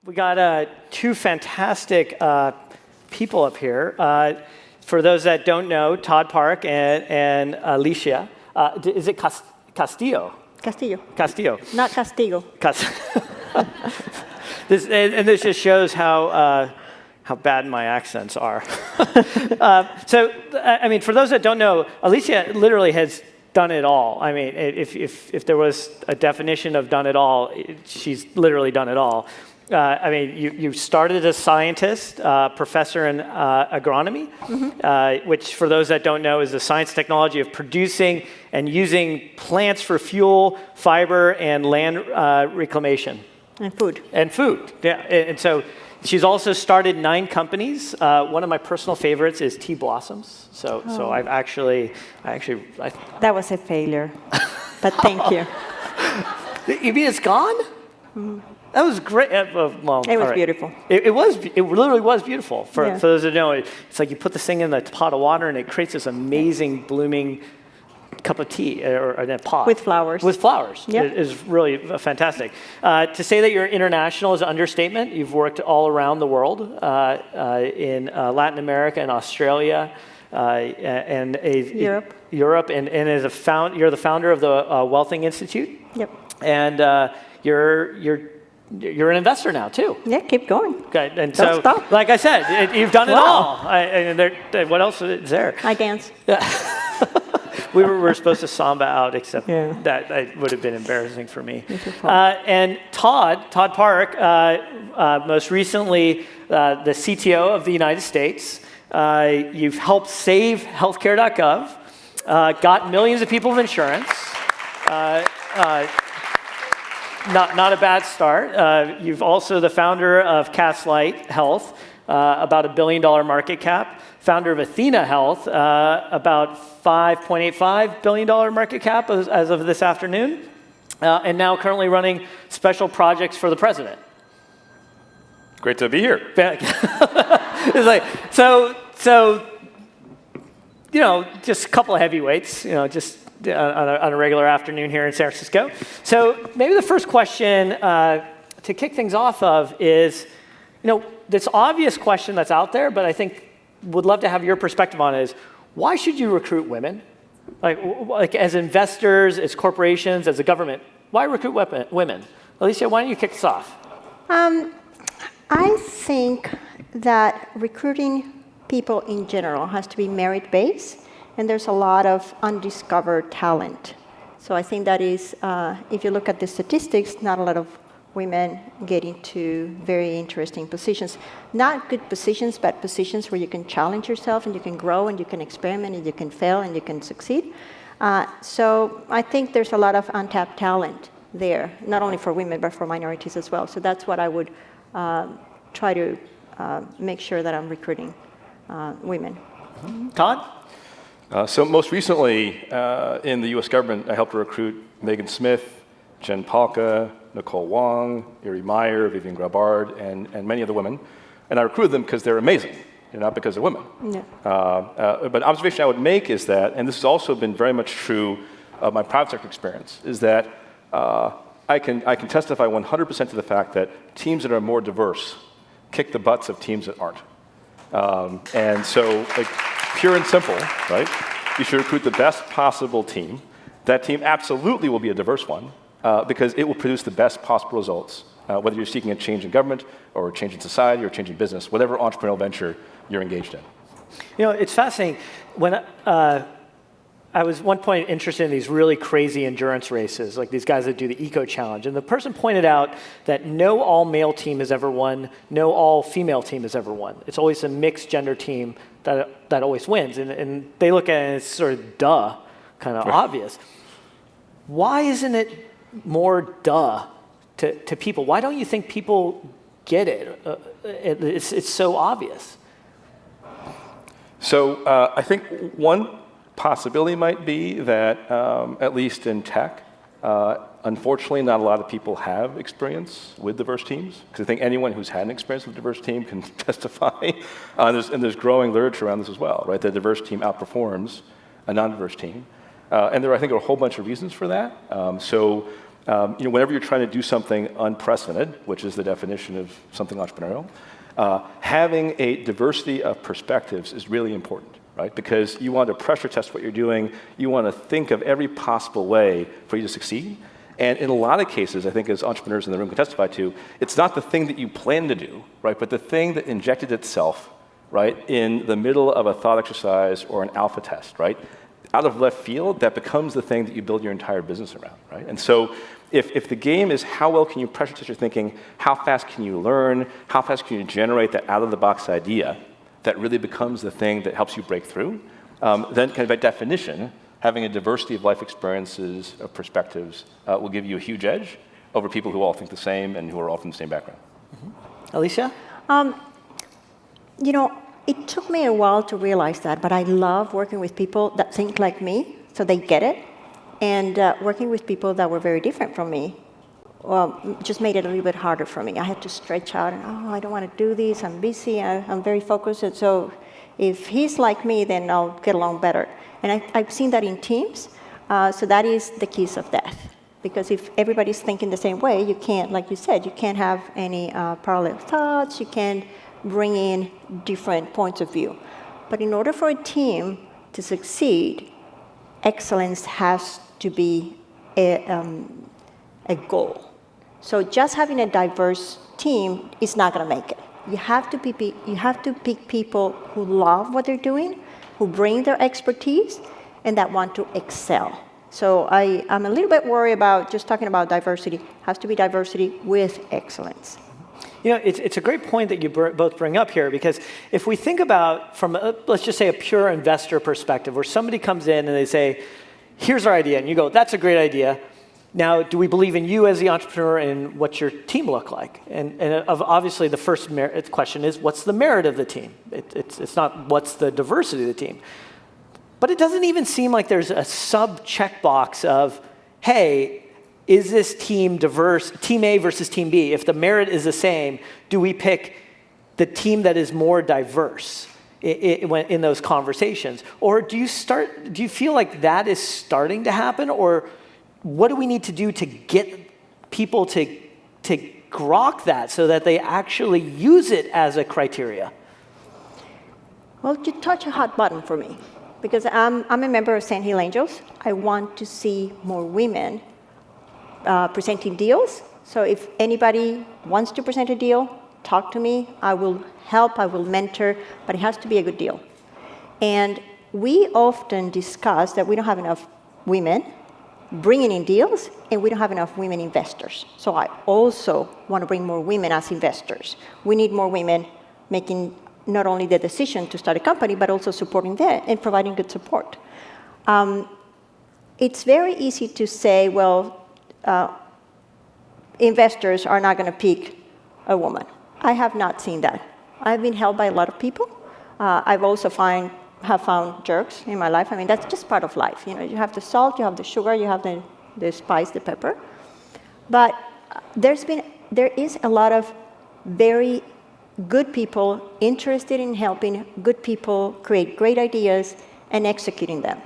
We got two fantastic people up here. For those that don't know, Todd Park and Alicia. Is it Castillo? Castillo. Not Castigo. This just shows how bad my accents are. So, I mean, for those that don't know, Alicia literally has done it all. I mean, if there was a definition of done it all, she's literally done it all. I mean, you started as a scientist, professor in agronomy, which for those that don't know is the science technology of producing and using plants for fuel, fiber, and land reclamation. And food. And food, yeah. And so she's also started 9 companies. One of my personal favorites is Tea Blossoms. So I've actually. That was a failure, but thank you. You mean it's gone? That was great. Well, it was beautiful. It literally was beautiful. For those that know, it's like you put this thing in the pot of water and it creates this amazing blooming cup of tea or in a pot. With flowers. With flowers. Yep. It is really fantastic. To say that you're international is an understatement. You've worked all around the world, in Latin America and Australia, and Europe, and as you're the founder of the Wealthing Institute. Yep. And you're an investor now too. Yeah, keep going. Okay, and Don't stop. Like I said, you've done it all. What else is there? I dance. We were supposed to samba out, except that would have been embarrassing for me. And Todd Park, most recently the CTO of the United States. You've helped save healthcare.gov, got millions of people of insurance. Not a bad start. You've also the founder of Castlight Health, about $1 billion market cap. Founder of Athena Health, about $5.85 billion market cap as of this afternoon. And now currently running special projects for the president. Great to be here. It's like, so just a couple of heavyweights, just on a regular afternoon here in San Francisco. So maybe the first question to kick things off of is, this obvious question that's out there, but I think would love to have your perspective on it is, why should you recruit women? Like as investors, as corporations, as a government, why recruit women? Alicia, why don't you kick us off? I think that recruiting people in general has to be merit-based, and there's a lot of undiscovered talent. So I think that is, if you look at the statistics, not a lot of women get into very interesting positions. Not good positions, but positions where you can challenge yourself and you can grow and you can experiment and you can fail and you can succeed. So I think there's a lot of untapped talent there, not only for women, but for minorities as well. So that's what I would try to make sure that I'm recruiting women. Todd? So most recently in the U.S. government, I helped recruit Megan Smith, Jen Palka, Nicole Wong, Erie Meyer, Vivian Grabard, and many other women. And I recruited them because they're amazing, not because they're women. Yeah. But observation I would make is that, and this has also been very much true of my private sector experience, is that I can testify 100% to the fact that teams that are more diverse kick the butts of teams that aren't. And so, pure and simple, right? You should recruit the best possible team. That team absolutely will be a diverse one because it will produce the best possible results, whether you're seeking a change in government or a change in society or a change in business, whatever entrepreneurial venture you're engaged in. It's fascinating. When I was one point interested in these really crazy endurance races, like these guys that do the Eco Challenge, and the person pointed out that no all-male team has ever won, no all-female team has ever won. It's always a mixed gender team that always wins, and they look at it and it's sort of kind of obvious. Why isn't it more to people? Why don't you think people get it? It's so obvious. So I think one possibility might be that, at least in tech, unfortunately not a lot of people have experience with diverse teams, because I think anyone who's had an experience with a diverse team can testify. And there's growing literature around this as well, right? The diverse team outperforms a non-diverse team. And I think there are a whole bunch of reasons for that. So Whenever you're trying to do something unprecedented, which is the definition of something entrepreneurial, having a diversity of perspectives is really important, right? Because you want to pressure test what you're doing. You want to think of every possible way for you to succeed. And in a lot of cases, I think as entrepreneurs in the room can testify to, it's not the thing that you plan to do, right? But the thing that injected itself, right, in the middle of a thought exercise or an alpha test, right? Out of left field, that becomes the thing that you build your entire business around, right? And so if the game is how well can you pressure test your thinking, how fast can you learn, how fast can you generate that out-of-the-box idea that really becomes the thing that helps you break through, then kind of by definition, having a diversity of life experiences, of perspectives, will give you a huge edge over people who all think the same and who are all from the same background. Mm-hmm. Alicia? It took me a while to realize that, but I love working with people that think like me, so they get it. And working with people that were very different from me just made it a little bit harder for me. I had to stretch out, and I don't want to do this, I'm busy, I'm very focused. And so if he's like me, then I'll get along better. And I've seen that in teams, so that is the kiss of death. Because if everybody's thinking the same way, you can't, like you said, you can't have any parallel thoughts, you can't bring in different points of view. But in order for a team to succeed, excellence has to be a goal. So just having a diverse team is not going to make it. You have to pick people who love what they're doing, who bring their expertise, and that want to excel. So I'm a little bit worried about just talking about diversity. It has to be diversity with excellence. It's a great point that you both bring up here, because if we think about from, let's just say, a pure investor perspective, where somebody comes in and they say, here's our idea, and you go, that's a great idea. Now, do we believe in you as the entrepreneur and what your team look like? And obviously, the first question is, what's the merit of the team? It's not what's the diversity of the team. But it doesn't even seem like there's a sub-checkbox of, hey, is this team diverse, team A versus team B? If the merit is the same, do we pick the team that is more diverse in those conversations? Or do you feel like that is starting to happen? Or what do we need to do to get people to grok that so that they actually use it as a criteria? Well, you touch a hot button for me, because I'm a member of Sand Hill Angels. I want to see more women presenting deals. So if anybody wants to present a deal, talk to me. I will help, I will mentor, but it has to be a good deal. And we often discuss that we don't have enough women bringing in deals, and we don't have enough women investors. So I also want to bring more women as investors. We need more women making not only the decision to start a company, but also supporting them and providing good support. It's very easy to say, well, investors are not going to pick a woman. I have not seen that. I've been helped by a lot of people. I've also have found jerks in my life. I mean, that's just part of life. You have the salt, you have the sugar, you have the spice, the pepper. But there is a lot of very good people interested in helping good people create great ideas and executing them.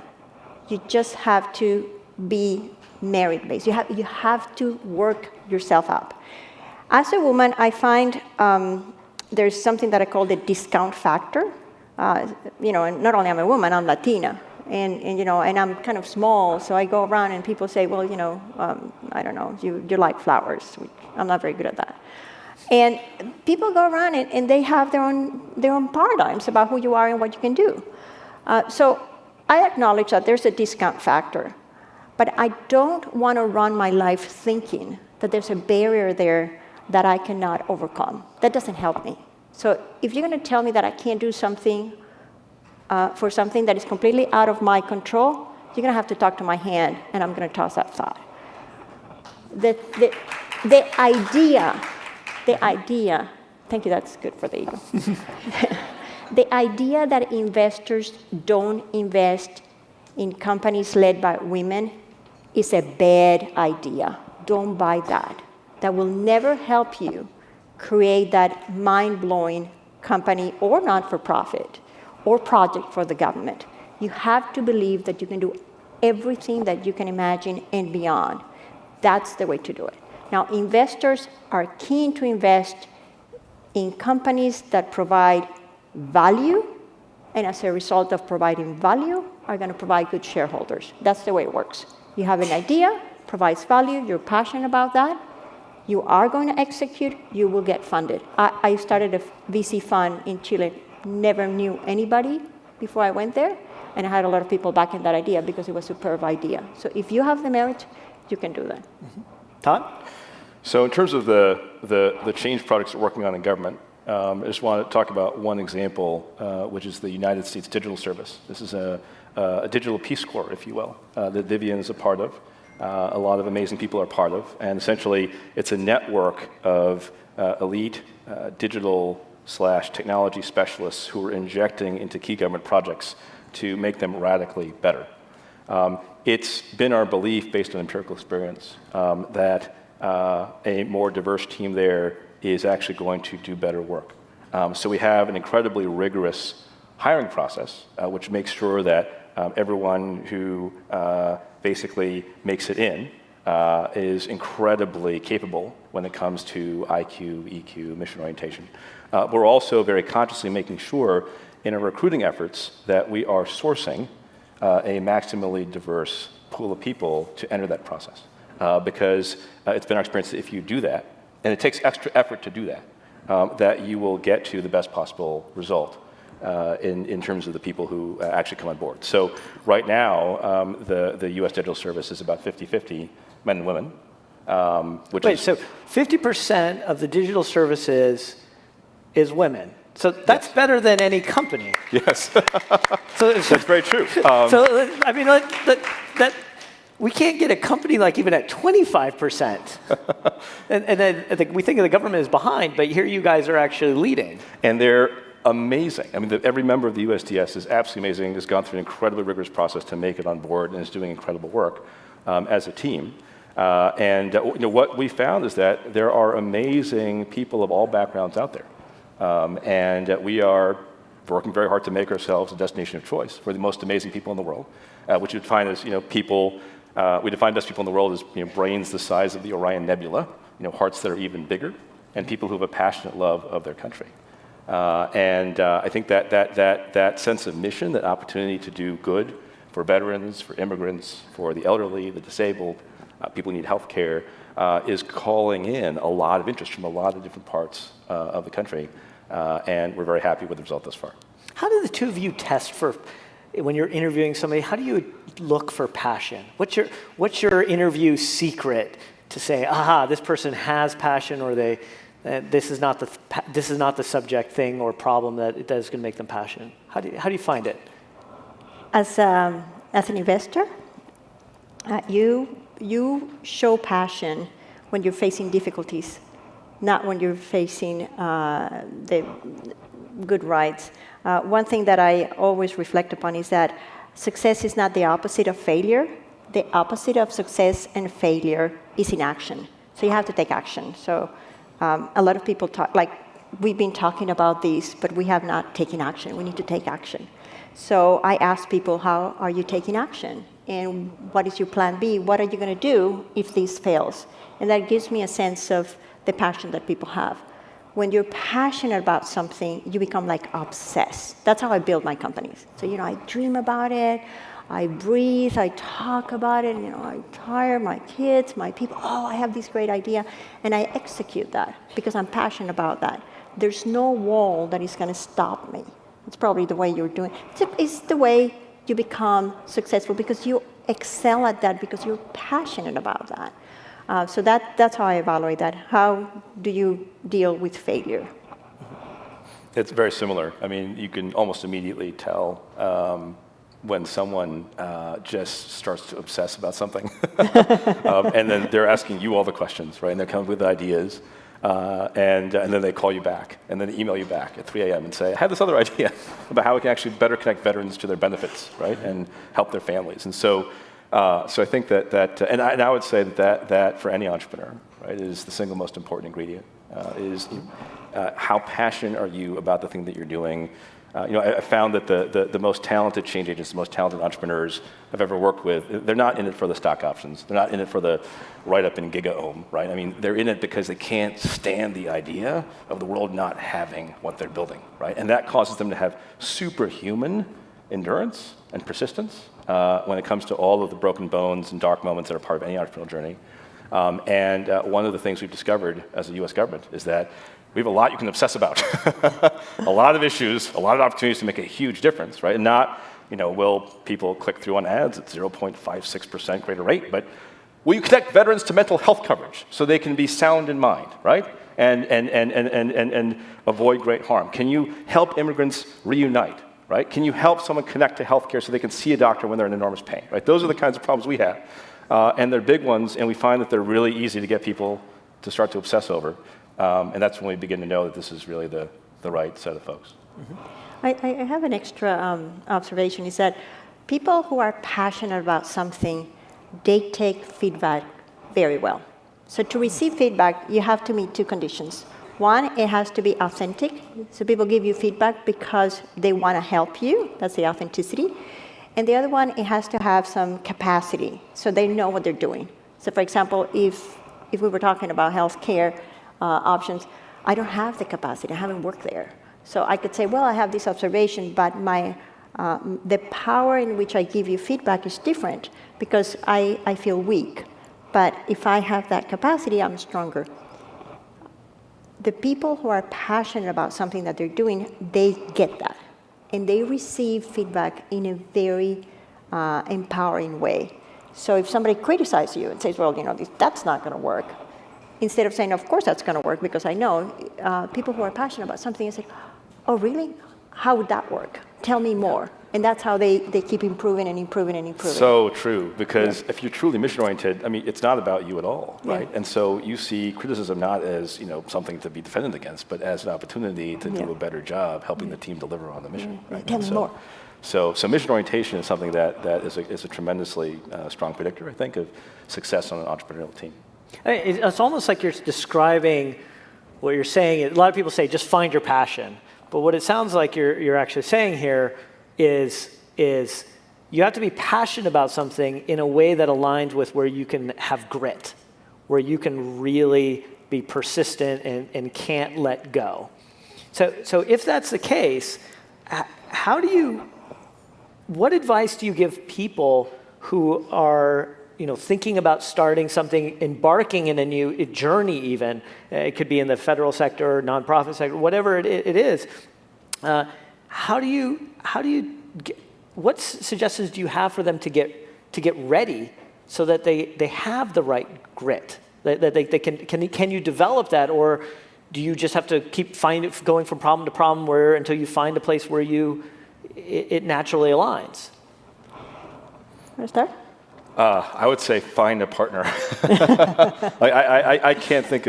You just have to be merit-based. You have to work yourself up. As a woman, I find there's something that I call the discount factor. And not only am I a woman, I'm Latina, and I'm kind of small, so I go around and people say, well, I don't know, you like flowers. Which I'm not very good at that. And people go around and they have their own paradigms about who you are and what you can do. So I acknowledge that there's a discount factor, but I don't want to run my life thinking that there's a barrier there that I cannot overcome. That doesn't help me. So if you're going to tell me that I can't do something for something that is completely out of my control, you're going to have to talk to my hand, and I'm going to toss that thought. The idea, thank you, that's good for the ego. The idea that investors don't invest in companies led by women is a bad idea. Don't buy that. That will never help you create that mind-blowing company or not-for-profit or project for the government. You have to believe that you can do everything that you can imagine and beyond. That's the way to do it. Now, investors are keen to invest in companies that provide value, and as a result of providing value, are going to provide good shareholders. That's the way it works. You have an idea, provides value, you're passionate about that, you are going to execute, you will get funded. I started a VC fund in Chile, never knew anybody before I went there, and I had a lot of people backing that idea because it was a superb idea. So if you have the merit, you can do that. Mm-hmm. Todd? So in terms of the change projects we're working on in government, I just want to talk about one example, which is the United States Digital Service. This is a digital Peace Corps, if you will, that Vivian is a part of. A lot of amazing people are part of. And essentially, it's a network of elite digital/technology specialists who are injecting into key government projects to make them radically better. It's been our belief, based on empirical experience, that a more diverse team there is actually going to do better work. So we have an incredibly rigorous hiring process, which makes sure that everyone who basically makes it in is incredibly capable when it comes to IQ, EQ, mission orientation. We're also very consciously making sure in our recruiting efforts that we are sourcing a maximally diverse pool of people to enter that process. Because it's been our experience that if you do that, and it takes extra effort to do that, that you will get to the best possible result in terms of the people who actually come on board. So right now, the U.S. Digital Service is about 50-50 men and women. So 50% of the digital services is women. So that's better than any company. Yes, so, that's very true. So I mean, that we can't get a company like even at 25%. and then I think we think of the government is behind, but here you guys are actually leading. And they're amazing. I mean, every member of the USDS is absolutely amazing, has gone through an incredibly rigorous process to make it on board and is doing incredible work as a team. What we found is that there are amazing people of all backgrounds out there. And we are working very hard to make ourselves a destination of choice for the most amazing people in the world, which you would find as, people, we define best people in the world as, brains the size of the Orion Nebula, hearts that are even bigger, and people who have a passionate love of their country. I think that sense of mission, that opportunity to do good for veterans, for immigrants, for the elderly, the disabled, people who need health care, is calling in a lot of interest from a lot of different parts of the country. And we're very happy with the result thus far. How do the two of you test for, when you're interviewing somebody, how do you look for passion? What's your interview secret to say, aha, this person has passion, or this is not the subject thing or problem that is going to make them passionate? How do you find it? As an investor, you show passion when you're facing difficulties, not when you're facing the good rides. One thing that I always reflect upon is that success is not the opposite of failure. The opposite of success and failure is inaction. So you have to take action. So a lot of people talk, like we've been talking about this, but we have not taken action. We need to take action. So I ask people, how are you taking action? And what is your plan B? What are you going to do if this fails? And that gives me a sense of the passion that people have. When you're passionate about something, you become like obsessed. That's how I build my companies. So, I dream about it, I breathe, I talk about it, I hire my kids, my people, I have this great idea, and I execute that because I'm passionate about that. There's no wall that is going to stop me. It's probably the way you're doing it. It's the way you become successful because you excel at that because you're passionate about that. So that's how I evaluate that. How do you deal with failure? It's very similar. I mean, you can almost immediately tell when someone just starts to obsess about something. And then they're asking you all the questions, right? And they're coming with ideas. And then they call you back, and then email you back at 3 a.m. and say, I have this other idea about how we can actually better connect veterans to their benefits, right, and help their families. And so I think and I would say that for any entrepreneur, right, is the single most important ingredient, is how passionate are you about the thing that you're doing, I found that the most talented change agents, the most talented entrepreneurs I've ever worked with, they're not in it for the stock options. They're not in it for the write-up in GigaOM, right? I mean, they're in it because they can't stand the idea of the world not having what they're building, right? And that causes them to have superhuman endurance and persistence when it comes to all of the broken bones and dark moments that are part of any entrepreneurial journey. And one of the things we've discovered as a US government is that we have a lot you can obsess about. A lot of issues, a lot of opportunities to make a huge difference, right? And not, will people click through on ads at 0.56% greater rate, but will you connect veterans to mental health coverage so they can be sound in mind, right? And avoid great harm? Can you help immigrants reunite, right? Can you help someone connect to healthcare so they can see a doctor when they're in enormous pain, right? Those are the kinds of problems we have. And they're big ones, and we find that they're really easy to get people to start to obsess over. And that's when we begin to know that this is really the right set of folks. I have an extra observation, is that people who are passionate about something, they take feedback very well. So to receive feedback, you have to meet two conditions. One, it has to be authentic. So people give you feedback because they want to help you. That's the authenticity. And the other one, it has to have some capacity, so they know what they're doing. So for example, if we were talking about healthcare options, I don't have the capacity, I haven't worked there. So I could say, well, I have this observation, but the power in which I give you feedback is different because I feel weak. But if I have that capacity, I'm stronger. The people who are passionate about something that they're doing, they get that. And they receive feedback in a very empowering way. So if somebody criticizes you and says, well, that's not going to work, instead of saying, of course that's going to work because I know, people who are passionate about something say, oh, really? How would that work? Tell me more. And that's how they keep improving and improving and improving. So true, because if you're truly mission-oriented, it's not about you at all, right? And so you see criticism not as something to be defended against, but as an opportunity to do a better job helping the team deliver on the mission. Right? Tell me more. So mission orientation is something that is a tremendously strong predictor, I think, of success on an entrepreneurial team. It's almost like you're describing what you're saying. A lot of people say, just find your passion. But what it sounds like you're actually saying here is you have to be passionate about something in a way that aligns with where you can have grit, where you can really be persistent and can't let go. So if that's the case, what advice do you give people who are thinking about starting something, embarking in a new journey even? It could be in the federal sector, nonprofit sector, whatever it is. What suggestions do you have for them to get ready so that they have the right grit? That they can you develop that, or do you just have to keep going from problem to problem until you find a place where it naturally aligns? Want to start? I would say find a partner. I can't think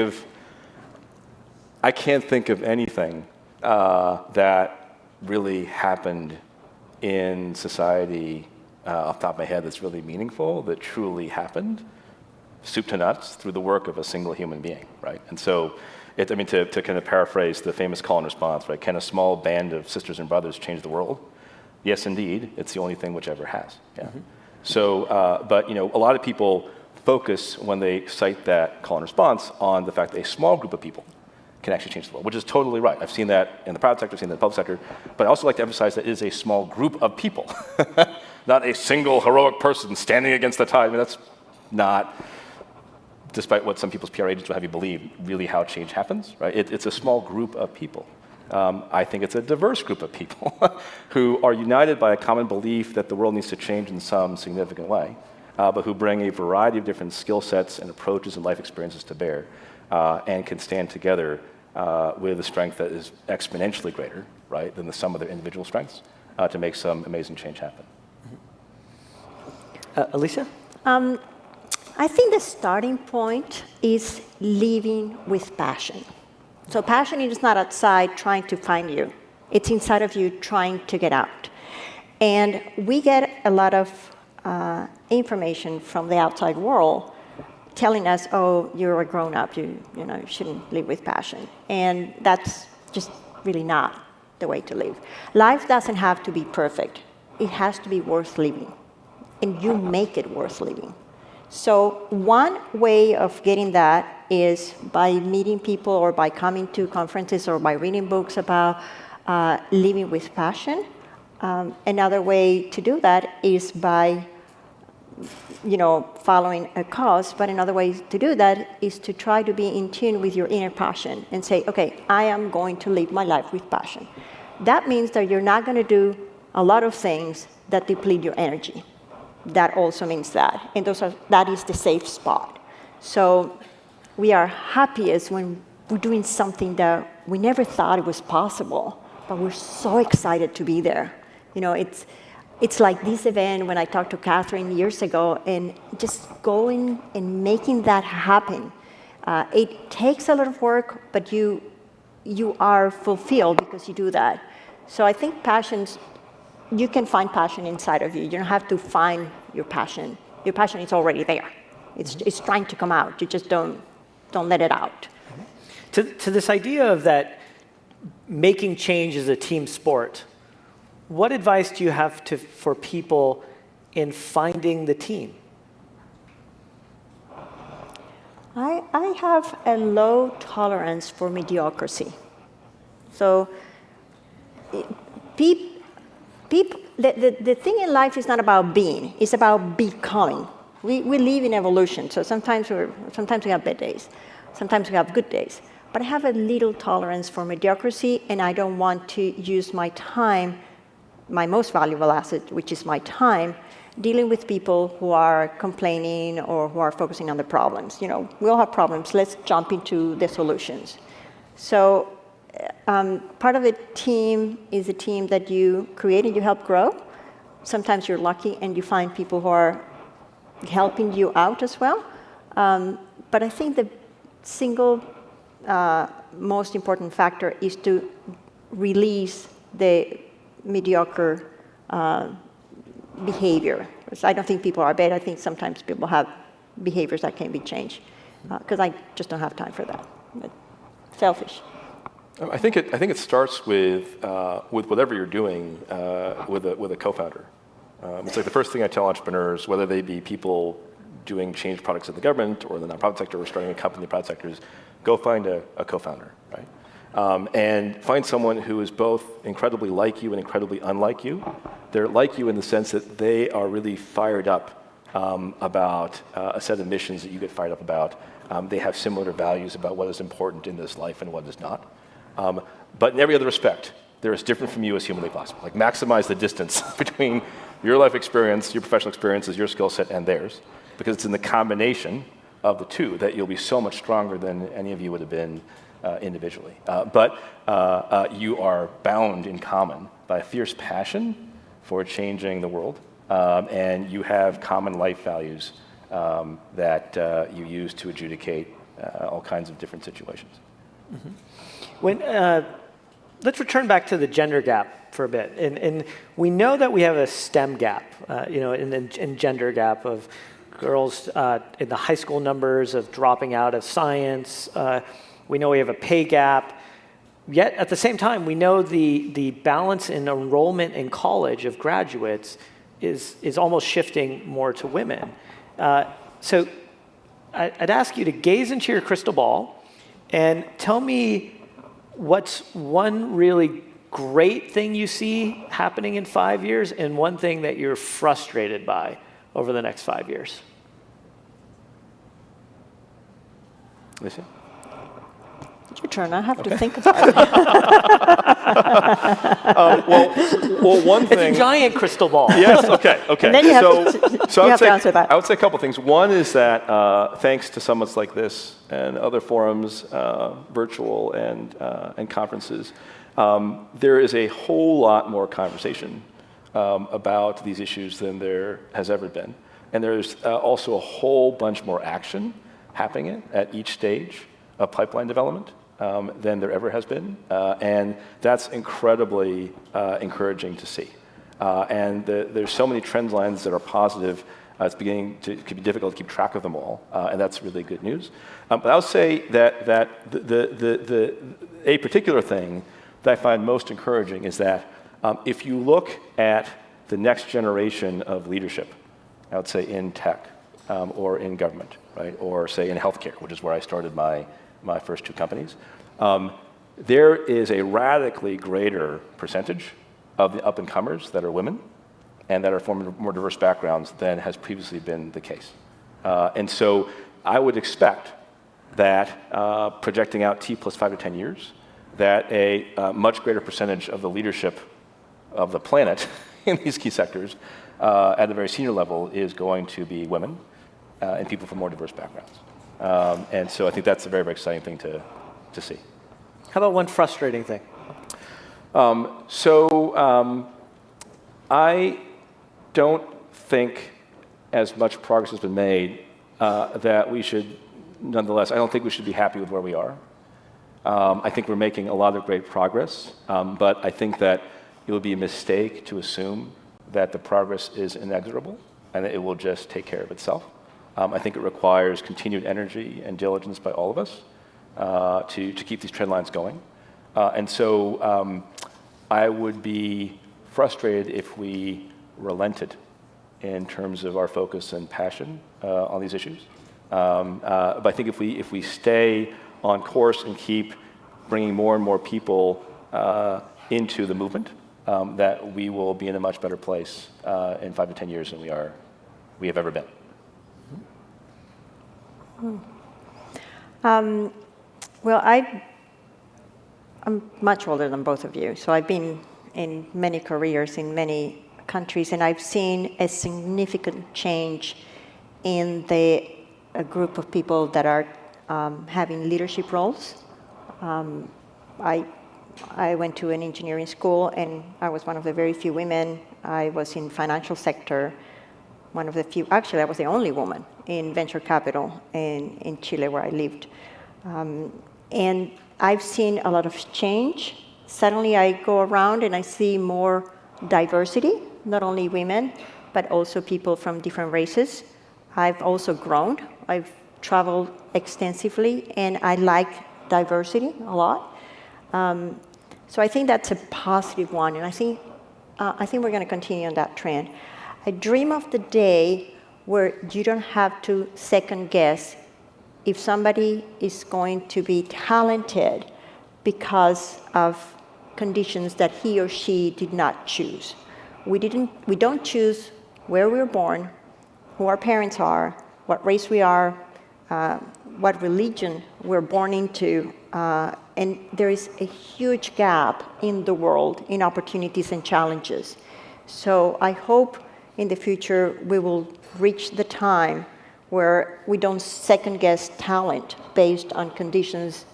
of anything that really happened in society off the top of my head that's really meaningful, that truly happened, soup to nuts, through the work of a single human being, right? And so, to kind of paraphrase the famous call and response, right? Can a small band of sisters and brothers change the world? Yes, indeed. It's the only thing which ever has. Yeah. Mm-hmm. So, but a lot of people focus when they cite that call and response on the fact that a small group of people can actually change the world, which is totally right. I've seen that in the private sector, I've seen that in the public sector, but I also like to emphasize that it is a small group of people, not a single heroic person standing against the tide. That's not, despite what some people's PR agents will have you believe, really how change happens, right? It's a small group of people. I think it's a diverse group of people who are united by a common belief that the world needs to change in some significant way, but who bring a variety of different skill sets and approaches and life experiences to bear, and can stand together with a strength that is exponentially greater, right, than the sum of their individual strengths to make some amazing change happen. Alicia? I think the starting point is living with passion. So passion is not outside trying to find you. It's inside of you trying to get out. And we get a lot of information from the outside world telling us, oh, you're a grown-up, you shouldn't live with passion. And that's just really not the way to live. Life doesn't have to be perfect. It has to be worth living. And you make it worth living. So one way of getting that is by meeting people or by coming to conferences or by reading books about living with passion. Another way to do that is by following a cause, but another way to do that is to try to be in tune with your inner passion and say, okay, I am going to live my life with passion. That means that you're not going to do a lot of things that deplete your energy. That also means that. And that is the safe spot. So we are happiest when we're doing something that we never thought it was possible, but we're so excited to be there. It's like this event when I talked to Catherine years ago, and just going and making that happen. It takes a lot of work, but you are fulfilled because you do that. So I think you can find passion inside of you. You don't have to find your passion. Your passion is already there. It's trying to come out. You just don't let it out. To this idea of that making change is a team sport, what advice do you have for people in finding the team? I have a low tolerance for mediocrity. So the thing in life is not about being, it's about becoming. We live in evolution, so sometimes we have bad days, sometimes we have good days. But I have a little tolerance for mediocrity, and I don't want to use my time, my most valuable asset, which is my time, dealing with people who are complaining or who are focusing on the problems. We all have problems. Let's jump into the solutions. So part of a team is a team that you create and you help grow. Sometimes you're lucky and you find people who are helping you out as well. But I think the single most important factor is to release the mediocre behavior. I don't think people are bad. I think sometimes people have behaviors that can be changed because I just don't have time for that. But selfish. I think it starts with whatever you're doing with a co-founder. It's like the first thing I tell entrepreneurs, whether they be people doing change products in the government or the nonprofit sector or starting a company in the private sector, is go find a co-founder, right? And find someone who is both incredibly like you and incredibly unlike you. They're like you in the sense that they are really fired up about a set of missions that you get fired up about. They have similar values about what is important in this life and what is not. But in every other respect, they're as different from you as humanly possible. Like maximize the distance between your life experience, your professional experiences, your skill set, and theirs. Because it's in the combination of the two that you'll be so much stronger than any of you would have been individually. But you are bound in common by a fierce passion for changing the world, and you have common life values that you use to adjudicate all kinds of different situations. Mm-hmm. Let's return back to the gender gap for a bit, and we know that we have a STEM gap, in gender gap of girls in the high school numbers of dropping out of science. We know we have a pay gap. Yet at the same time, we know the balance in enrollment in college of graduates is almost shifting more to women. So I'd ask you to gaze into your crystal ball and tell me what's one really great thing you see happening in 5 years and one thing that you're frustrated by over the next 5 years. Lisa? It's your turn. I have to think about it. Well, one thing. It's a giant crystal ball. Yes. Okay. And then you have to answer that. I would say a couple things. One is that thanks to summits like this and other forums, virtual and conferences, there is a whole lot more conversation about these issues than there has ever been, and there's also a whole bunch more action happening at each stage of pipeline development than there ever has been, and that's incredibly encouraging to see. And there's so many trend lines that are positive. It's beginning to be difficult to keep track of them all, and that's really good news. But I would say that a particular thing that I find most encouraging is that if you look at the next generation of leadership, I would say in tech or in government, right, or say in healthcare, which is where I started my first two companies, there is a radically greater percentage of the up-and-comers that are women and that are from more diverse backgrounds than has previously been the case. And so I would expect that projecting out T plus 5 to 10 years, that a much greater percentage of the leadership of the planet in these key sectors at the very senior level is going to be women and people from more diverse backgrounds. And so I think that's a very, very exciting thing to see. How about one frustrating thing? I don't think as much progress has been made that we should, nonetheless, I don't think we should be happy with where we are. I think we're making a lot of great progress, but I think that it would be a mistake to assume that the progress is inexorable and that it will just take care of itself. I think it requires continued energy and diligence by all of us to keep these trend lines going. And so I would be frustrated if we relented in terms of our focus and passion on these issues. But I think if we stay on course and keep bringing more and more people into the movement, that we will be in a much better place in 5 to 10 years than we have ever been. Well, I'm much older than both of you, so I've been in many careers in many countries, and I've seen a significant change in a group of people that are having leadership roles. I went to an engineering school, and I was one of the very few women. I was in financial sector, one of the few. Actually, I was the only woman in venture capital in Chile, where I lived. And I've seen a lot of change. Suddenly, I go around and I see more diversity, not only women, but also people from different races. I've also grown. I've traveled extensively, and I like diversity a lot. So I think that's a positive one, and I think we're going to continue on that trend. I dream of the day where you don't have to second guess if somebody is going to be talented because of conditions that he or she did not choose. We don't choose where we were born, who our parents are, what race we are, what religion we're born into, and there is a huge gap in the world in opportunities and challenges. So I hope in the future we will reach the time where we don't second guess talent based on conditions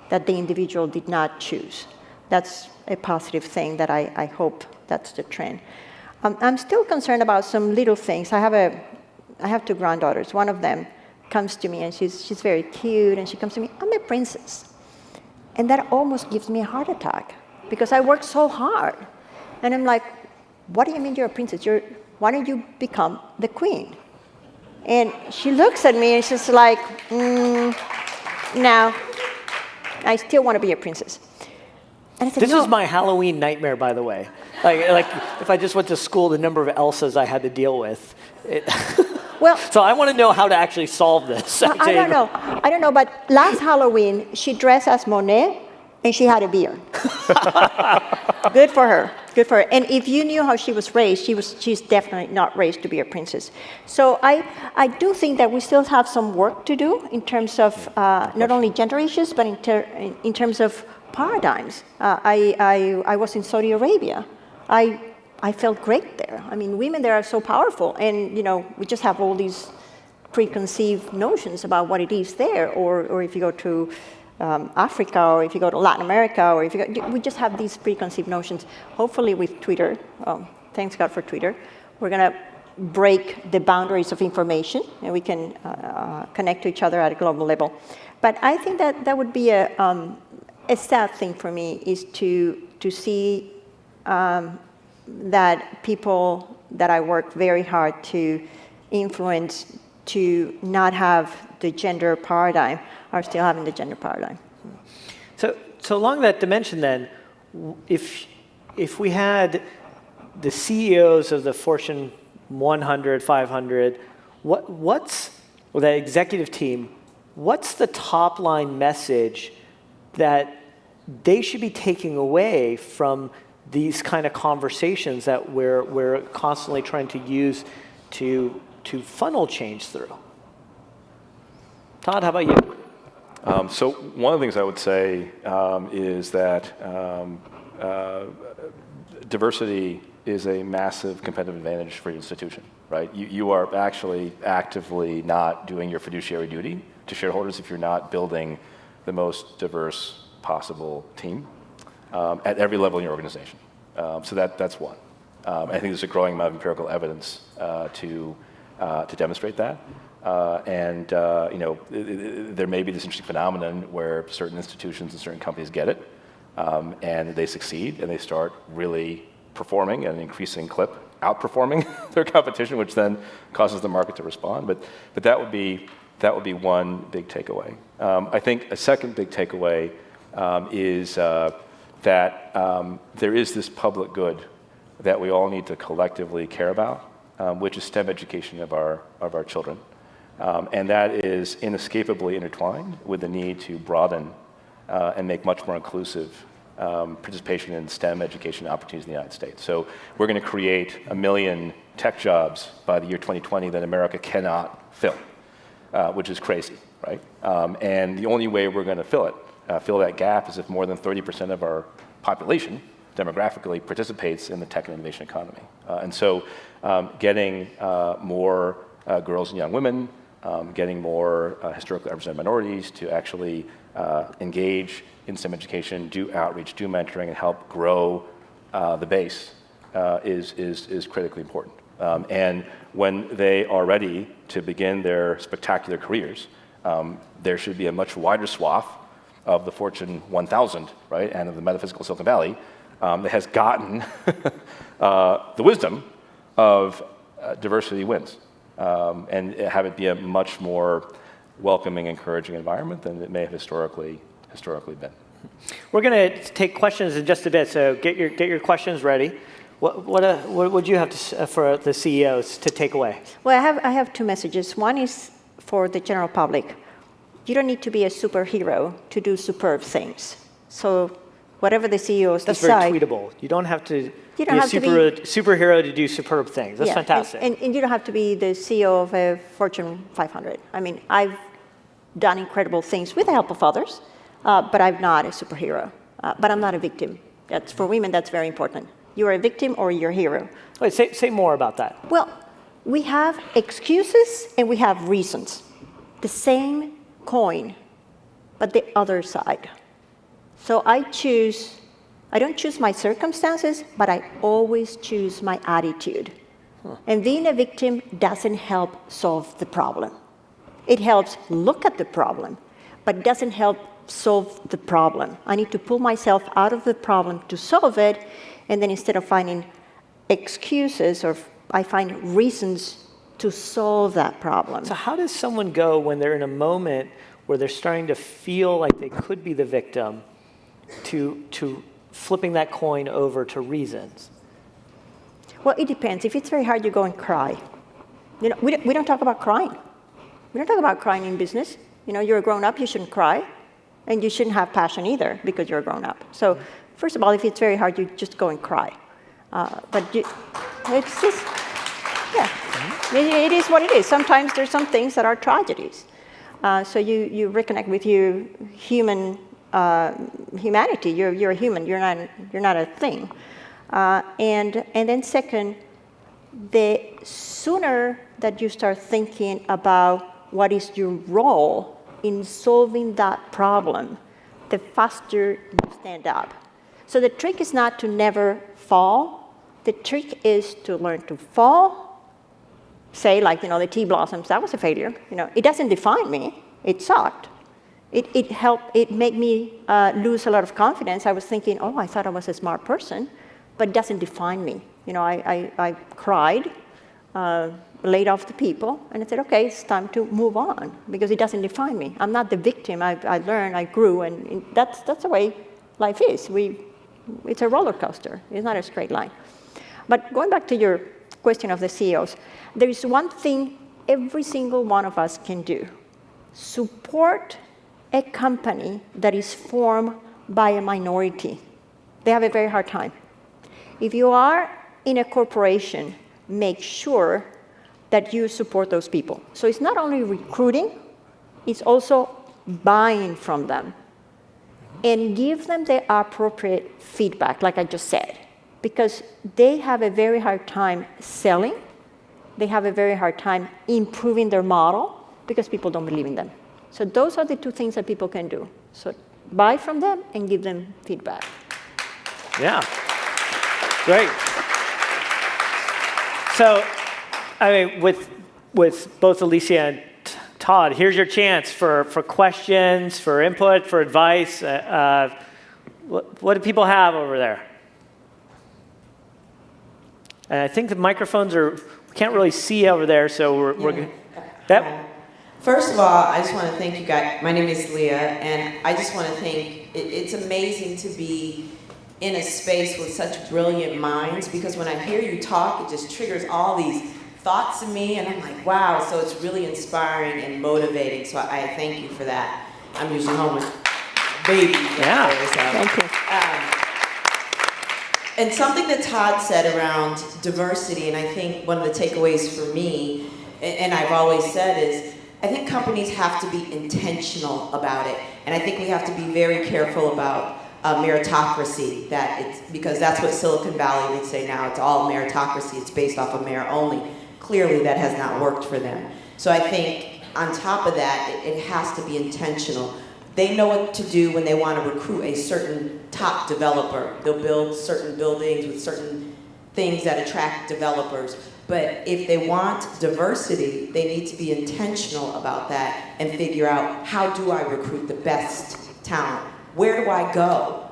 that the individual did not choose. That's a positive thing that I hope that's the trend. I'm still concerned about some little things. I have two granddaughters. One of them comes to me, and she's very cute, and she comes to me, I'm a princess. And that almost gives me a heart attack, because I work so hard. And I'm like, what do you mean you're a princess? Why don't you become the queen? And she looks at me, and she's like, no, I still want to be a princess. And I said, This is my Halloween nightmare, by the way. Like if I just went to school, the number of Elsas I had to deal with. Well, so I want to know how to actually solve this. I don't know, but last Halloween, she dressed as Monet, and she had a beard. Good for her. And if you knew how she was raised, she's definitely not raised to be a princess. So I do think that we still have some work to do in terms of not only gender issues, but in terms of paradigms. I was in Saudi Arabia. I felt great there. I mean, women there are so powerful, and we just have all these preconceived notions about what it is there. Or if you go to Africa, or if you go to Latin America, or we just have these preconceived notions. Hopefully, with Twitter, thanks God for Twitter, we're going to break the boundaries of information, and we can connect to each other at a global level. But I think that would be a sad thing for me, is to see that people that I work very hard to influence to not have the gender paradigm are still having the gender paradigm. So along that dimension then, if we had the CEOs of the Fortune 100, 500, or that executive team, what's the top line message that they should be taking away from these kind of conversations that we're constantly trying to use to funnel change through? Todd, how about you? So one of the things I would say is that diversity is a massive competitive advantage for your institution, right? You are actually actively not doing your fiduciary duty to shareholders if you're not building the most diverse possible team at every level in your organization. So that's one. I think there's a growing amount of empirical evidence to demonstrate that. There may be this interesting phenomenon where certain institutions and certain companies get it, and they succeed, and they start really performing at an increasing clip, outperforming their competition, which then causes the market to respond. But that would be one big takeaway. I think a second big takeaway is that there is this public good that we all need to collectively care about, which is STEM education of our children. And that is inescapably intertwined with the need to broaden and make much more inclusive participation in STEM education opportunities in the United States. So we're going to create 1 million tech jobs by the year 2020 that America cannot fill, which is crazy, right? And the only way we're going to fill that gap is if more than 30% of our population demographically participates in the tech and innovation economy. And so getting more girls and young women, getting more historically represented minorities to actually engage in STEM education, do outreach, do mentoring, and help grow the base is critically important. And when they are ready to begin their spectacular careers, there should be a much wider swath of the Fortune 1000, right, and of the metaphysical Silicon Valley that has gotten the wisdom of diversity wins, and have it be a much more welcoming, encouraging environment than it may have historically been. We're going to take questions in just a bit, so get your questions ready. What would you have for the CEOs to take away? Well, I have two messages. One is for the general public. You don't need to be a superhero to do superb things. So whatever the CEOs decide. That's very tweetable. You don't have to be a superhero to do superb things. That's fantastic. And you don't have to be the CEO of a Fortune 500. I mean, I've done incredible things with the help of others, but I'm not a superhero. But I'm not a victim. For women, that's very important. You're a victim or you're a hero. Wait, say more about that. Well, we have excuses and we have reasons. The same coin, but the other side. So I don't choose my circumstances, but I always choose my attitude. And being a victim doesn't help solve the problem. It helps look at the problem, but doesn't help solve the problem. I need to pull myself out of the problem to solve it, and then instead of finding excuses, I find reasons to solve that problem. So how does someone go when they're in a moment where they're starting to feel like they could be the victim to flipping that coin over to reasons? Well, it depends. If it's very hard, you go and cry. You know, we don't talk about crying. We don't talk about crying in business. You know, you're a grown-up, you shouldn't cry. And you shouldn't have passion either because you're a grown-up. So first of all, if it's very hard, you just go and cry. It's just, it is what it is. Sometimes there's some things that are tragedies. So you reconnect with your humanity. You're a human. You're not a thing. And then second, the sooner that you start thinking about what is your role in solving that problem, the faster you stand up. So the trick is not to never fall. The trick is to learn to fall. Say, like, the tea blossoms, that was a failure. It doesn't define me. It sucked. It made me lose a lot of confidence. I was thinking, I thought I was a smart person, but it doesn't define me. I cried, laid off the people, and I said, okay, it's time to move on because it doesn't define me. I'm not the victim. I learned, I grew, and that's the way life is. We It's a roller coaster. It's not a straight line. But going back to your question of the CEOs, there is one thing every single one of us can do. Support a company that is formed by a minority. They have a very hard time. If you are in a corporation, make sure that you support those people. So it's not only recruiting, it's also buying from them. And give them the appropriate feedback, like I just said. Because they have a very hard time selling. They have a very hard time improving their model because people don't believe in them. So those are the two things that people can do. So buy from them and give them feedback. Yeah. Great. So, I mean, with both Alicia and Todd, here's your chance for questions, for input, for advice. What do people have over there? And I think the microphones we can't really see over there, so we're good. Yep. First of all, I just want to thank you guys. My name is Leah, and I just want to thank, it's amazing to be in a space with such brilliant minds, because when I hear you talk, it just triggers all these thoughts in me, and I'm like, wow, so it's really inspiring and motivating, so I thank you for that. I'm usually home with babies. Yeah, thank you. And something that Todd said around diversity, and I think one of the takeaways for me, and I've always said is, I think companies have to be intentional about it, and I think we have to be very careful about meritocracy, because that's what Silicon Valley would say now. It's all meritocracy. It's based off of merit only. Clearly, that has not worked for them. So I think on top of that, it has to be intentional. They know what to do when they want to recruit a certain top developer. They'll build certain buildings with certain things that attract developers. But if they want diversity, they need to be intentional about that and figure out, how do I recruit the best talent? Where do I go?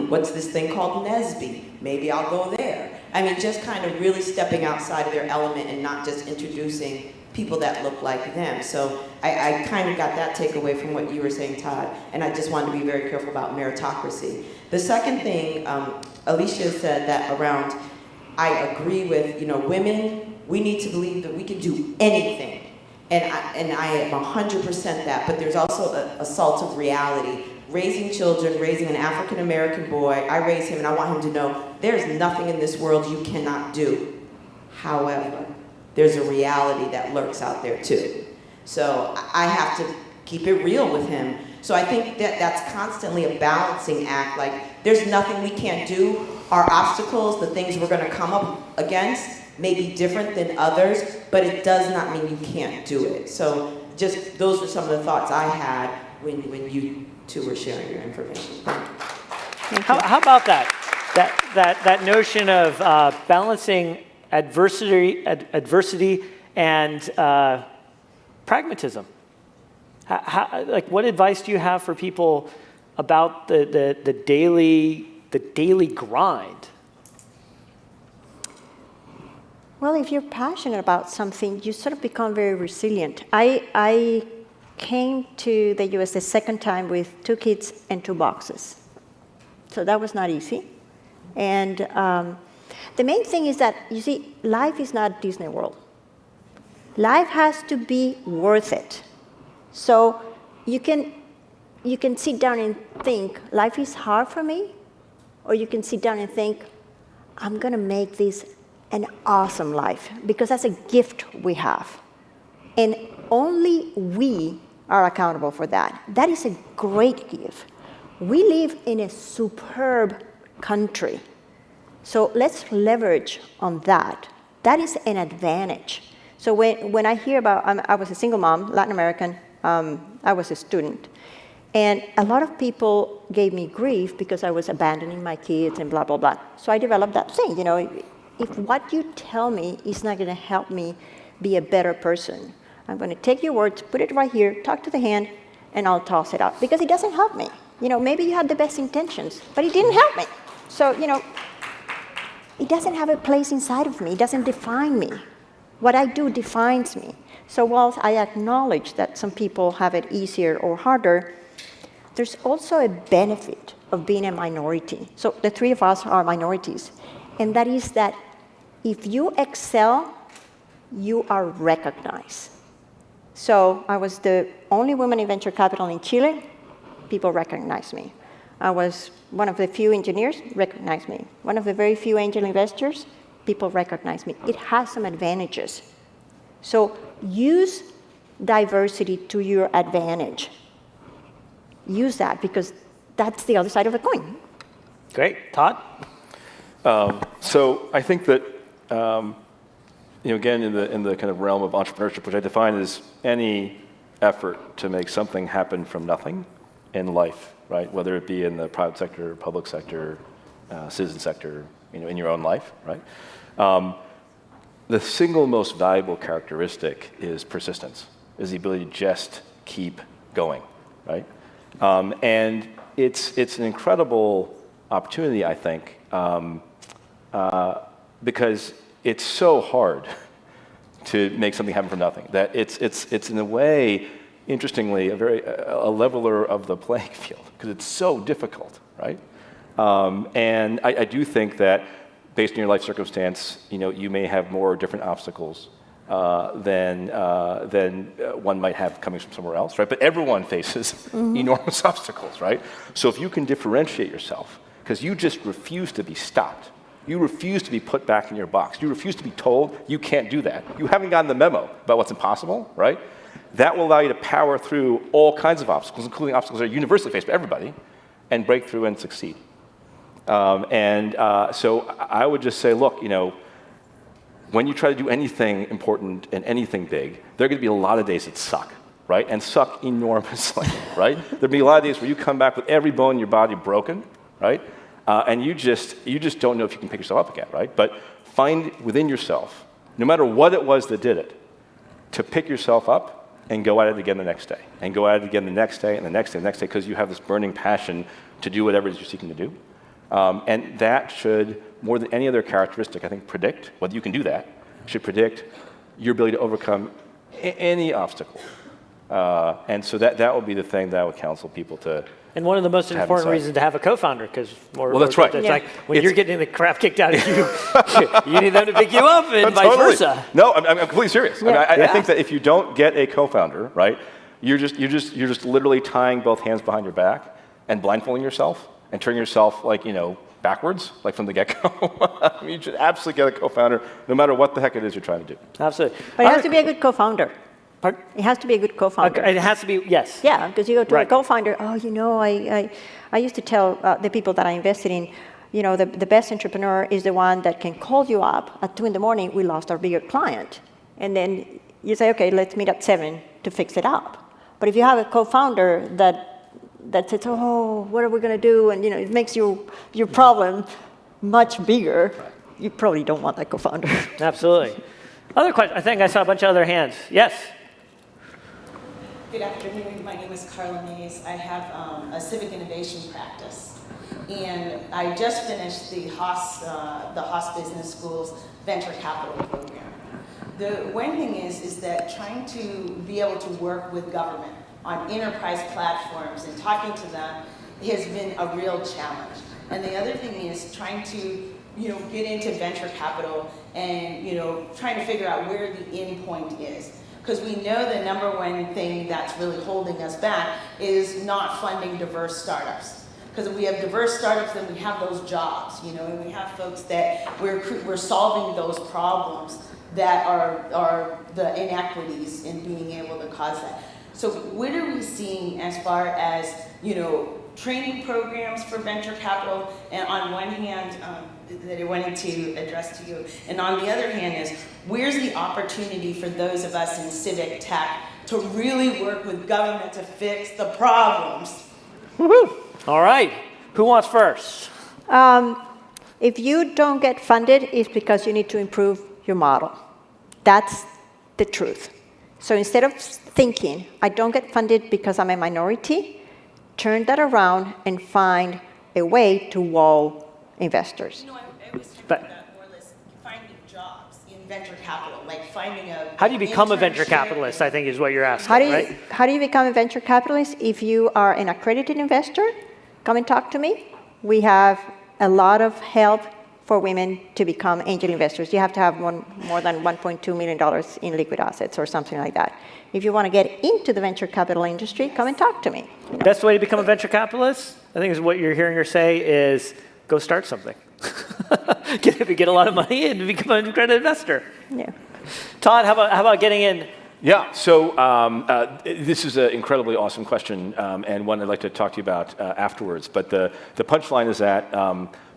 What's this thing called NSBE? Maybe I'll go there. I mean, just kind of really stepping outside of their element and not just introducing people that look like them. So I kind of got that takeaway from what you were saying, Todd, and I just wanted to be very careful about meritocracy. The second thing, Alicia said that around, I agree with, women, we need to believe that we can do anything. And I am 100% that, but there's also an assault of reality. Raising children, raising an African-American boy, I raise him and I want him to know there's nothing in this world you cannot do. However, there's a reality that lurks out there too. So I have to keep it real with him. So I think that that's constantly a balancing act. Like, there's nothing we can't do. Our obstacles, the things we're gonna come up against, may be different than others, but it does not mean you can't do it. So just, those are some of the thoughts I had when you two were sharing your information. How about that notion of balancing adversity and pragmatism? Like, what advice do you have for people about the daily grind? Well, if you're passionate about something, you sort of become very resilient. I came to the US the second time with 2 kids and 2 boxes. So that was not easy. And the main thing is that, you see, life is not Disney World. Life has to be worth it. So you can sit down and think, life is hard for me, or you can sit down and think, I'm gonna make this an awesome life, because that's a gift we have. And only we are accountable for that. That is a great gift. We live in a superb country. So let's leverage on that. That is an advantage. So when I hear about, I was a single mom, Latin American, I was a student. And a lot of people gave me grief because I was abandoning my kids and blah, blah, blah. So I developed that thing, if what you tell me is not gonna help me be a better person, I'm gonna take your words, put it right here, talk to the hand, and I'll toss it out, because it doesn't help me. Maybe you had the best intentions, but it didn't help me. So, it doesn't have a place inside of me. It doesn't define me. What I do defines me. So whilst I acknowledge that some people have it easier or harder, there's also a benefit of being a minority. So the three of us are minorities. And that is that if you excel, you are recognized. So I was the only woman in venture capital in Chile. People recognized me. I was one of the few engineers, recognized me. One of the very few angel investors, people recognized me. It has some advantages. So use diversity to your advantage. Use that, because that's the other side of the coin. Great. Todd? So I think that, again, in the kind of realm of entrepreneurship, which I define as any effort to make something happen from nothing in life, right? Whether it be in the private sector, public sector, citizen sector, in your own life, right? The single most valuable characteristic is persistence, is the ability to just keep going, right? And it's an incredible opportunity, I think, because it's so hard to make something happen from nothing that it's in a way, interestingly, a leveler of the playing field, because it's so difficult, right? And I do think that based on your life circumstance, you may have more different obstacles than one might have coming from somewhere else, right? But everyone faces enormous obstacles, right? So if you can differentiate yourself, because you just refuse to be stopped, you refuse to be put back in your box, you refuse to be told you can't do that, you haven't gotten the memo about what's impossible, right? That will allow you to power through all kinds of obstacles, including obstacles that are universally faced by everybody, and break through and succeed. So I would just say, look, when you try to do anything important and anything big, there are going to be a lot of days that suck, right? And suck enormously, right? There'll be a lot of days where you come back with every bone in your body broken, right? And you just don't know if you can pick yourself up again, right? But find within yourself, no matter what it was that did it, to pick yourself up and go at it again the next day, and go at it again the next day, and the next day, and the next day, because you have this burning passion to do whatever it is you're seeking to do. And that should, more than any other characteristic, I think, predict, whether you can do that, should predict your ability to overcome any obstacle. And so that would be the thing that I would counsel people to. And one of the most important reasons to have a co-founder, because that's right. It's like when you're getting the crap kicked out of you, you need them to pick you up, and vice versa. No, I'm completely serious. Yeah. I think that if you don't get a co-founder, right, you're just literally tying both hands behind your back and blindfolding yourself and turning yourself backwards, like from the get-go. I mean, you should absolutely get a co-founder, no matter what the heck it is you're trying to do. Absolutely. But it has to be a good co-founder. Pardon? It has to be a good co-founder. It has to be, yes. Yeah, because you go to a co-founder, I used to tell the people that I invested in, the best entrepreneur is the one that can call you up at 2 a.m, we lost our bigger client. And then you say, okay, let's meet at 7 to fix it up. But if you have a co-founder that says, oh, what are we going to do? And it makes your problem much bigger. You probably don't want that co-founder. Absolutely. Other question? I think I saw a bunch of other hands. Yes. Good afternoon. My name is Carla Mays. I have a civic innovation practice, and I just finished the Haas Business School's venture capital program. The one thing is that trying to be able to work with government on enterprise platforms and talking to them has been a real challenge. And the other thing is trying to, get into venture capital and, trying to figure out where the end point is. Because we know the number one thing that's really holding us back is not funding diverse startups. Because if we have diverse startups, then we have those jobs, and we have folks that we're solving those problems that are the inequities in being able to cause that. So what are we seeing as far as, training programs for venture capital, and on one hand, that I wanted to address to you, and on the other hand is, where's the opportunity for those of us in civic tech to really work with government to fix the problems? Woo-hoo. All right. Who wants first? If you don't get funded, it's because you need to improve your model. That's the truth. So instead of thinking, I don't get funded because I'm a minority, turn that around and find a way to wall investors. No, I was talking about more or less finding jobs in venture capital, like finding a How do you become a venture internship capitalist, I think is what you're asking, How do you, right? how do you become a venture capitalist? If you are an accredited investor, come and talk to me. We have a lot of help for women to become angel investors. You have to have more than $1.2 million in liquid assets or something like that. If you want to get into the venture capital industry, come and talk to me. Best way to become a venture capitalist, I think is what you're hearing her say is go start something. get a lot of money and become an accredited investor. Yeah. Todd, how about getting in? Yeah, so this is an incredibly awesome question and one I'd like to talk to you about afterwards. But the punchline is that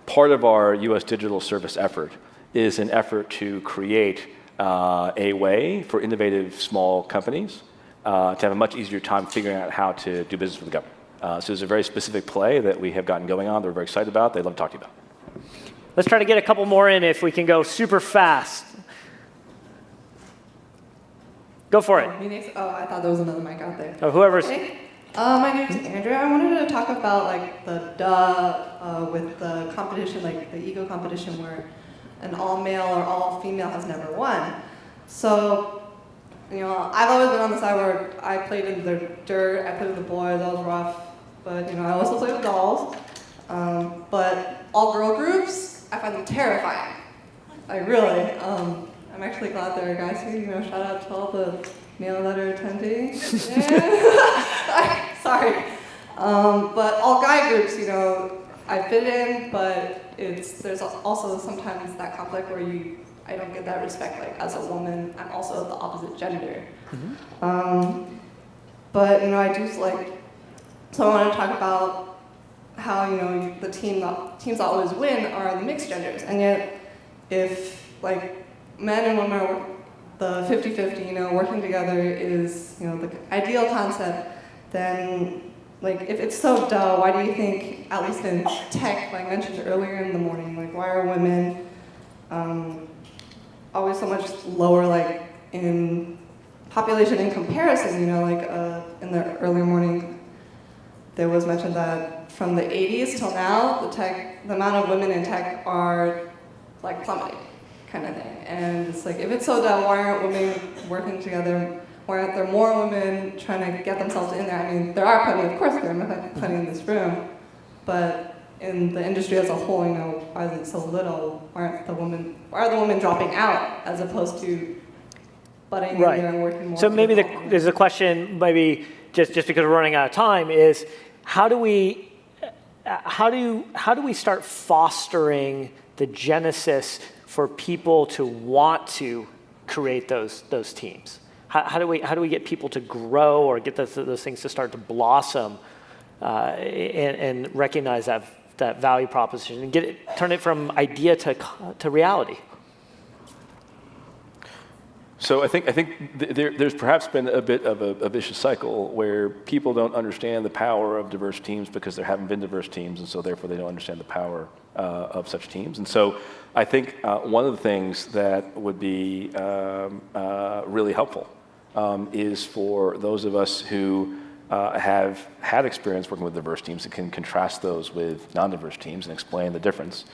part of our US digital service effort is an effort to create a way for innovative small companies to have a much easier time figuring out how to do business with the government. So there's a very specific play that we have gotten going on that we're very excited about. They'd love to talk to you about. Let's try to get a couple more in if we can go super fast. Go for it. I thought there was another mic out there. Oh, whoever's. Hey. My name's Andrea. I wanted to talk about like the with the competition, like the ego competition where an all male or all female has never won. So, I've always been on the side where I played in the dirt, I played with the boys, that was rough. But, I also played with dolls. But all girl groups, I find them terrifying. Like really. I'm actually glad there are guys here, shout out to all the male that are attending. Sorry. But all guy groups, I fit in, but there's also sometimes that conflict where I don't get that respect. Like as a woman, I'm also the opposite gender. Mm-hmm. But I do so I want to talk about how the teams that always win are the mixed genders, and yet if men and women are the 50-50, working together is the ideal concept, then if it's so dull, why do you think, at least in tech, like I mentioned earlier in the morning, why are women always so much lower, in population in comparison? In the earlier morning, there was mentioned that from the 80s till now, the amount of women in tech are plummeting, kind of thing. And it's if it's so dull, why aren't women working together? Why aren't there more women trying to get themselves in there? I mean, there are plenty, of course there are plenty in this room, but in the industry as a whole, why is it so little? Why are the women dropping out as opposed to butting in there and working more? So maybe there's a question, maybe just because we're running out of time, is how do we start fostering the genesis for people to want to create those teams? How do we get people to grow or get those things to start to blossom and recognize that value proposition and turn it from idea to reality? So I think there's perhaps been a bit of a vicious cycle where people don't understand the power of diverse teams because there haven't been diverse teams, and so therefore they don't understand the power of such teams. And so I think one of the things that would be really helpful is for those of us who have had experience working with diverse teams and can contrast those with non-diverse teams and explain the difference,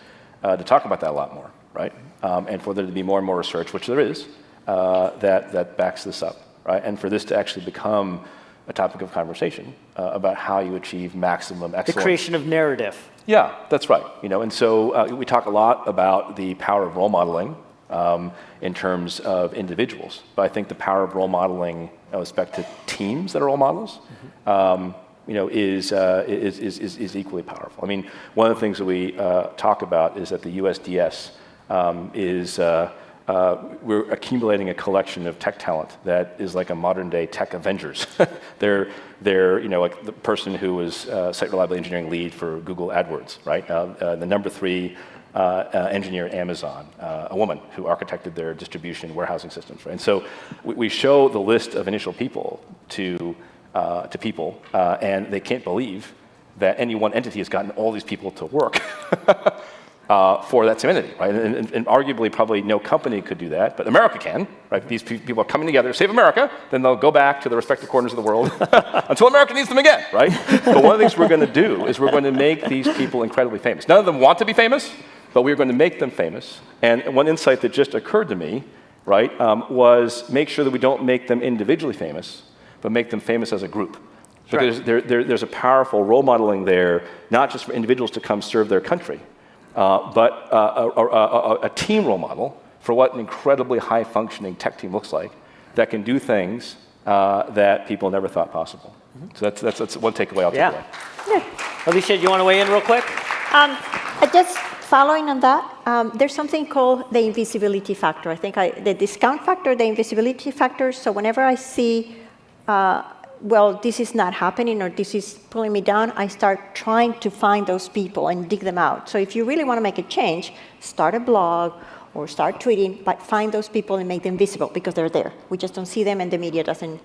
to talk about that a lot more, right? And for there to be more and more research, which there is, that backs this up, right? And for this to actually become a topic of conversation about how you achieve maximum excellence. The creation of narrative. Yeah, that's right. And so we talk a lot about the power of role modeling in terms of individuals, but I think the power of role modeling with respect to teams that are role models, is equally powerful. I mean, one of the things that we talk about is that the USDS we're accumulating a collection of tech talent that is like a modern day tech Avengers. they're like the person who was site reliability engineering lead for Google AdWords, right? The number 3 engineer at Amazon, a woman who architected their distribution warehousing systems, right? And so we show the list of initial people to people, and they can't believe that any one entity has gotten all these people to work. For that same entity, right? And arguably, probably no company could do that, but America can, right? These people are coming together to save America, then they'll go back to the respective corners of the world until America needs them again, right? But one of the things we're going to do is we're going to make these people incredibly famous. None of them want to be famous, but we're going to make them famous. And one insight that just occurred to me right, was make sure that we don't make them individually famous, but make them famous as a group. Because there's a powerful role modeling there, not just for individuals to come serve their country, but a team role model for what an incredibly high-functioning tech team looks like that can do things that people never thought possible. So that's one takeaway I'll take away. Yeah. Alicia, do you want to weigh in real quick? Just following on that, there's something called the invisibility factor. I think the discount factor, the invisibility factor. So whenever I see, well, this is not happening or this is pulling me down, I start trying to find those people and dig them out. So if you really want to make a change, start a blog or start tweeting, but find those people and make them visible because they're there. We just don't see them and the media doesn't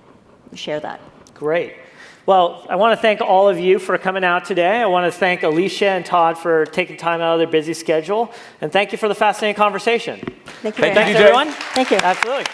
share that. Great. Well, I want to thank all of you for coming out today. I want to thank Alicia and Todd for taking time out of their busy schedule. And thank you for the fascinating conversation. Thank you. Thanks, everyone. Thank you. Absolutely.